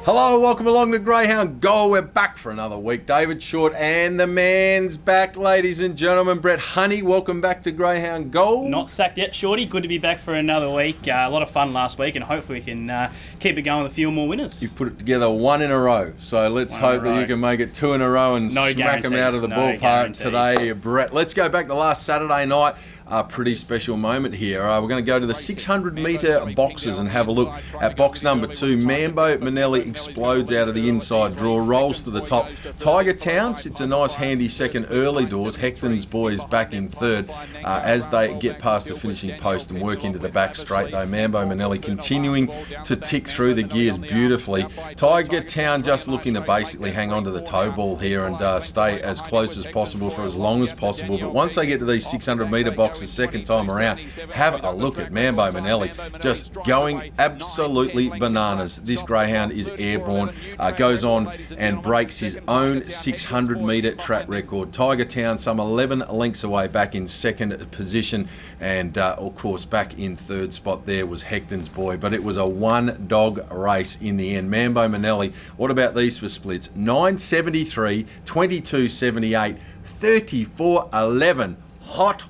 Hello, welcome along to Greyhound Gold. We're back for another week. David Short and the man's back, ladies and gentlemen. Brett Honey, welcome back to Greyhound Gold. Not sacked yet, Shorty. Good to be back for another week. A lot of fun last week, and hopefully we can keep it going with a few more winners. You've put it together one in a row, so let's hope that you can make it two in a row and smack them out of the ballpark today, Brett. Let's go back to last Saturday night. A pretty special moment here. We're going to go to the 600-metre boxes and have a look at box number 2. Mambo Manelli explodes out of the inside draw, rolls to the top. Tiger Town sits a nice handy second early doors. Hecton's boys back in third as they get past the finishing post and work into the back straight, though. Mambo Manelli continuing to tick through the gears beautifully. Tiger Town just looking to basically hang on to the toe ball here and stay as close as possible for as long as possible. But once they get to these 600-metre boxes second time around, have a look at Mambo Manelli just going absolutely bananas. This greyhound is airborne, goes on and breaks his own 600-metre track record. Tiger Town some 11 lengths away back in second position, and of course back in third spot there was Hecton's boy, but it was a one-dog race in the end. Mambo Manelli, what about these for splits? 9.73, 22.78, 34.11. Hot.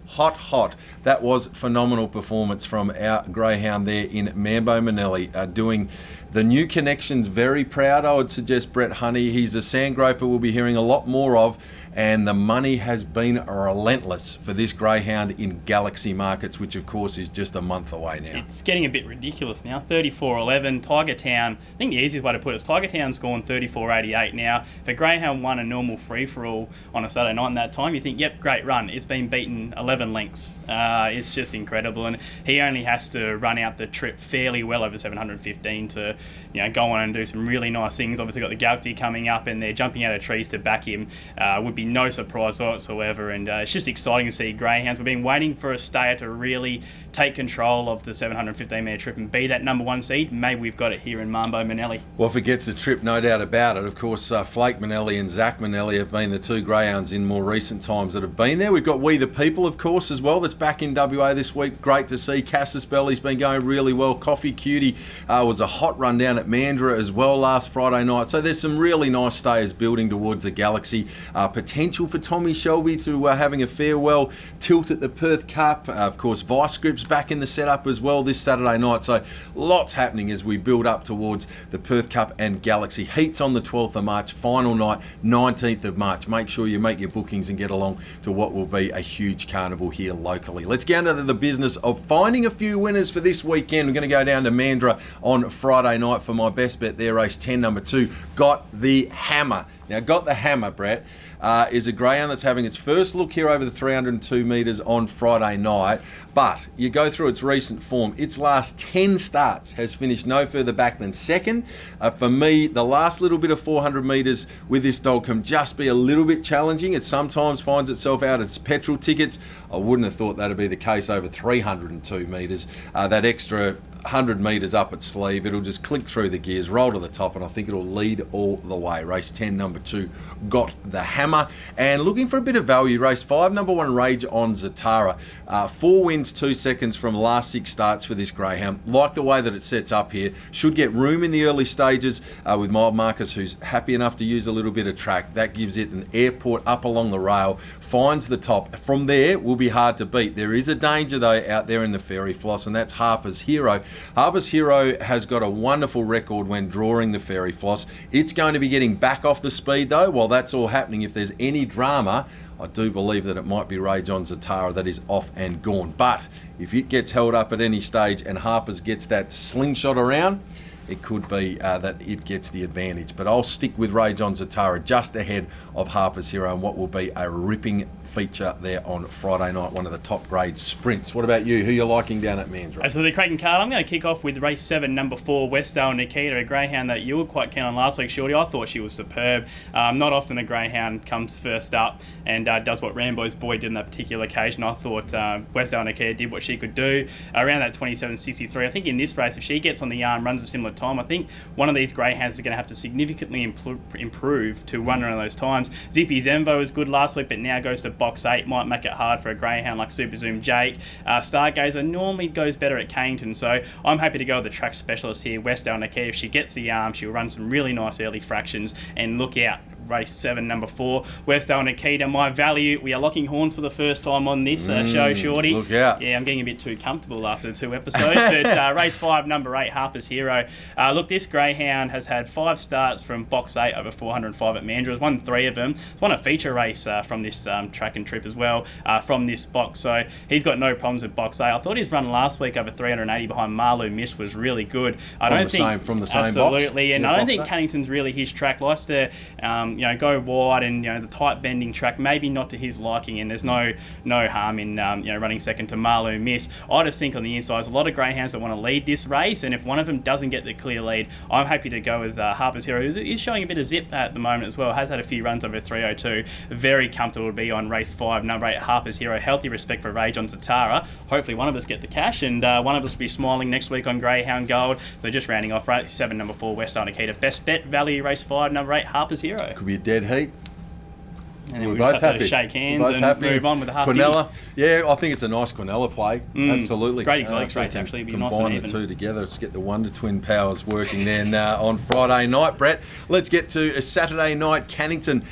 That was phenomenal performance from our greyhound there in Mambo Manelli, doing the new connections very proud. I would suggest Brett Honey. He's a sandgroper we'll be hearing a lot more of, and the money has been relentless for this greyhound in Galaxy markets, which of course is just a month away now. It's getting a bit ridiculous now. 34.11. Tiger Town, I think the easiest way to put it is Tiger Town's gone 34.88 now. If a greyhound won a normal free-for-all on a Saturday night in that time, you think, yep, great run. It's been beaten 11 lengths. It's just incredible, and he only has to run out the trip fairly well over 715 to go on and do some really nice things. Obviously got the Galaxy coming up, and they're jumping out of trees to back him. Would be no surprise whatsoever, and it's just exciting to see greyhounds. We've been waiting for a stayer to really take control of the 715-metre trip and be that number one seed. Maybe we've got it here in Mambo Manelli. Well, if it gets the trip, no doubt about it. Of course, Flake Manelli and Zach Manelli have been the two greyhounds in more recent times that have been there. We've got We the People, of course, as well, that's back in WA this week. Great to see. Cassis Belly's been going really well. Coffee Cutie was a hot run down at Mandurah as well last Friday night. So there's some really nice stayers building towards the Galaxy. Potential for Tommy Shelby to having a farewell tilt at the Perth Cup. Of course, Vice Group's back in the setup as well this Saturday night. So lots happening as we build up towards the Perth Cup and Galaxy. Heats on the 12th of March, final night 19th of March. Make sure you make your bookings and get along to what will be a huge carnival here locally. Let's get into the business of finding a few winners for this weekend. We're going to go down to Mandurah on Friday night for my best bet there. Race 10, number 2, Got the Hammer. Now, Got the Hammer, Brett, is a greyhound that's having its first look here over the 302 metres on Friday night. But you go through its recent form. Its last 10 starts has finished no further back than second. For me, the last little bit of 400 metres with this dog can just be a little bit challenging. It sometimes finds itself out its petrol tickets. I wouldn't have thought that'd be the case over 302 metres. That extra 100 metres up its sleeve, it'll just click through the gears, roll to the top, and I think it'll lead all the way. Race 10, number 2, Got the Hammer. And looking for a bit of value, race 5, number 1, Rage on Zatara. 4 wins, 2 seconds from last 6 starts for this greyhound. Like the way that it sets up here. Should get room in the early stages with Mild Marcus, who's happy enough to use a little bit of track. That gives it an airport up along the rail, finds the top. From there, will be hard to beat. There is a danger, though, out there in the Fairy Floss, and that's Harper's Hero. Harper's Hero has got a wonderful record when drawing the Fairy Floss. It's going to be getting back off the speed, though. While that's all happening, if there's any drama, I do believe that it might be Rage on Zatara that is off and gone. But if it gets held up at any stage and Harper's gets that slingshot around, it could be that it gets the advantage. But I'll stick with Rage on Zatara just ahead of Harper's Hero and what will be a ripping feature there on Friday night, one of the top grade sprints. What about you? Who are you liking down at Mandurah? Absolutely, Craig and Carl. I'm going to kick off with race 7, number 4, Westdale Nikita, a greyhound that you were quite keen on last week, Shorty. I thought she was superb. Not often a greyhound comes first up and does what Rambo's boy did on that particular occasion. I thought Westdale Nikita did what she could do around that 27.63. I think in this race, if she gets on the yarn, runs a similar time, I think one of these greyhounds is going to have to significantly improve to run around those times. Zippy Zenvo was good last week, but now goes to box 8 might make it hard for a greyhound like Super Zoom Jake. Stargazer normally goes better at Cannington, so I'm happy to go with the track specialist here, Westdale Nikki. If she gets the arm, she'll run some really nice early fractions, and look out. Race 7, number 4, Westdale Nikita, my value. We are locking horns for the first time on this show, Shorty. Look out. Yeah, I'm getting a bit too comfortable after 2 episodes. But race 5, number 8, Harper's Hero. Look, this greyhound has had 5 starts from box 8 over 405 at Mandurah. Won 3 of them. It's won a feature race from this track and trip as well from this box. So he's got no problems with box 8. I thought his run last week over 380 behind Marlou Miss was really good. From the same box? Absolutely. And I don't think Cannington's really his track. Likes to go wide, and the tight bending track maybe not to his liking, and there's no harm in running second to Marlou Miss. I just think on the inside there's a lot of greyhounds that want to lead this race, and if one of them doesn't get the clear lead, I'm happy to go with Harper's Hero, who is showing a bit of zip at the moment as well. Has had a few runs over 302. Very comfortable to be on race 5, number 8, Harper's Hero. Healthy respect for Rage on Zatara. Hopefully one of us get the cash, and one of us will be smiling next week on Greyhound Gold. So just rounding off race 7, number 4, Westdale Nikita. Best bet value race 5, number 8, Harper's Hero. Could be a dead heat. And then we just have to shake hands and move on with the half. Quinella, yeah, I think it's a nice Quinella play. Absolutely. Great exotics race, actually. It'd be nice and combine even. the two together. Let's get the Wonder Twin powers working then on Friday night, Brett. Let's get to a Saturday night, Cannington.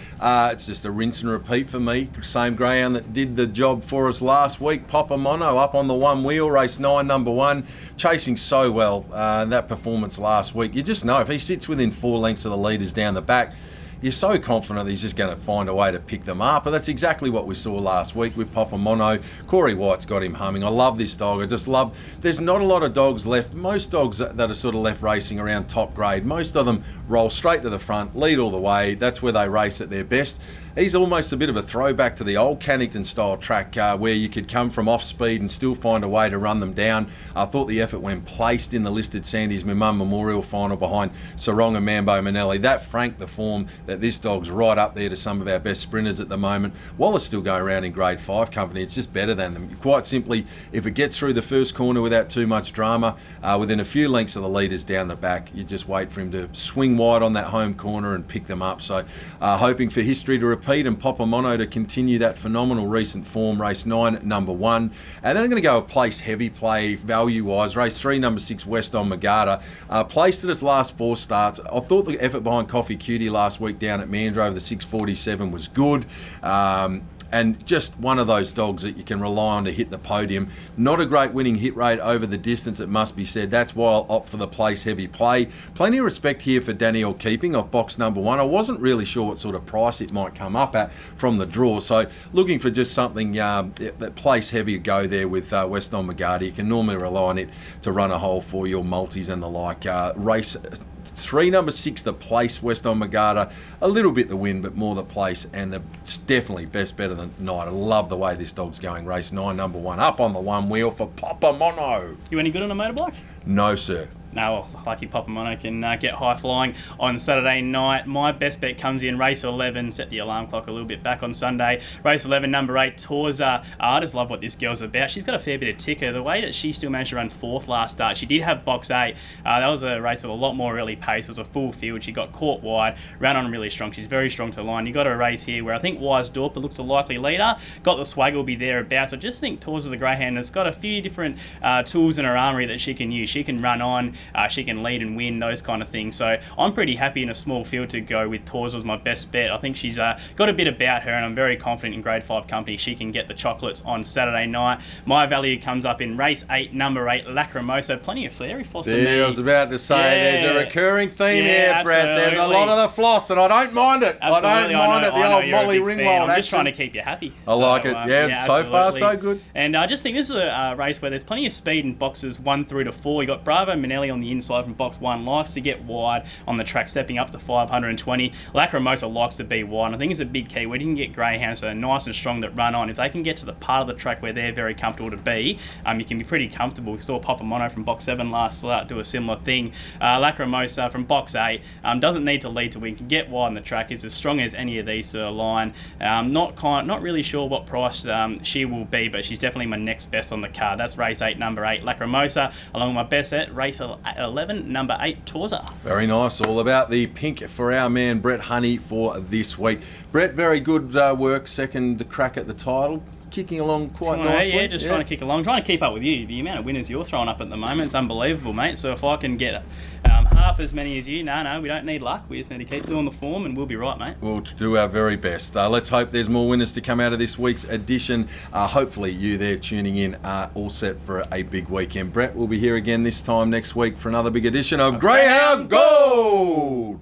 It's just a rinse and repeat for me. Same greyhound that did the job for us last week. Papa Mono up on the one wheel, race 9, number 1. Chasing so well that performance last week. You just know if he sits within 4 lengths of the leaders down the back, you're so confident that he's just going to find a way to pick them up. But that's exactly what we saw last week with Papa Mono. Corey White's got him humming. I love this dog. I just love... There's not a lot of dogs left. Most dogs that are sort of left racing around top grade, most of them roll straight to the front, lead all the way. That's where they race at their best. He's almost a bit of a throwback to the old Cannington style track where you could come from off speed and still find a way to run them down. I thought the effort when placed in the listed Sandy's Mimum Memorial final behind Sarong and Mambo Manelli, that franked the form that this dog's right up there to some of our best sprinters at the moment. Waller's still going around in grade 5 company. It's just better than them. Quite simply, if it gets through the first corner without too much drama, within a few lengths of the leaders down the back, you just wait for him to swing wide on that home corner and pick them up. So hoping for history to repeat and Papa Mono to continue that phenomenal recent form, race 9, number 1. And then I'm going to go a place heavy play value-wise, race 3, number 6, West on Magada. Placed at its last 4 starts. I thought the effort behind Coffee Cutie last week down at Mandurah over the 6:47 was good. And just one of those dogs that you can rely on to hit the podium. Not a great winning hit rate over the distance, it must be said. That's why I'll opt for the place heavy play. Plenty of respect here for Danielle Keeping off box number 1. I wasn't really sure what sort of price it might come up at from the draw. So looking for just something that place heavy go there with West on Magadi. You can normally rely on it to run a hole for your multis and the like. Race 3, number 6, the place, West on Magada. A little bit the win, but more the place, and it's definitely best better than night. I love the way this dog's going. Race 9, number 1, up on the one wheel for Papa Mono. You any good on a motorbike? No, sir. No, well, lucky Papa Mono can get high flying on Saturday night. My best bet comes in race 11. Set the alarm clock a little bit back on Sunday. Race 11, number 8, Torza. I just love what this girl's about. She's got a fair bit of ticker. The way that she still managed to run 4th last start. She did have box 8. That was a race with a lot more early pace. It was a full field. She got caught wide. Ran on really strong. She's very strong to the line. You got a race here where I think Wise Dorper looks a likely leader. Got the swagger will be thereabouts. I just think Torza the greyhound has got a few different tools in her armoury that she can use. She can run on. She can lead and win, those kind of things. So I'm pretty happy in a small field to go with Torza was my best bet. I think she's got a bit about her, and I'm very confident in grade 5 company she can get the chocolates on Saturday night. My value comes up in race 8, number 8, Lacrimosa. Plenty of flary floss in there. I was about to say, there's a recurring theme here, Brett. Absolutely. There's a lot of the floss, and I don't mind it. Absolutely. I don't mind it. The old Molly Ringwald I'm just trying to keep you happy. I like it. So far so good. And I just think this is a race where there's plenty of speed in boxes 1 through to 4. You got Bravo Manelli on the inside from box 1, likes to get wide on the track, stepping up to 520. Lacrimosa likes to be wide. I think it's a big key where you can get greyhounds that are nice and strong that run on. If they can get to the part of the track where they're very comfortable to be, you can be pretty comfortable. We saw Papa Mono from box 7 last start do a similar thing. Lacrimosa from box 8 doesn't need to lead to win. Can get wide on the track. Is as strong as any of these to the line. Not really sure what price she will be, but she's definitely my next best on the card. That's race 8, number 8, Lacrimosa, along with my best at race 11, number 8, Torza. Very nice. All about the pink for our man Brett Honey for this week. Brett, very good work. Second crack at the title. Kicking along quite nicely. Yeah, just trying to kick along. Trying to keep up with you. The amount of winners you're throwing up at the moment, it's unbelievable, mate. So if I can get half as many as you, no, we don't need luck. We just need to keep doing the form and we'll be right, mate. We'll do our very best. Let's hope there's more winners to come out of this week's edition. Hopefully you there tuning in are all set for a big weekend. Brett, we'll be here again this time next week for another big edition of Greyhound Gold!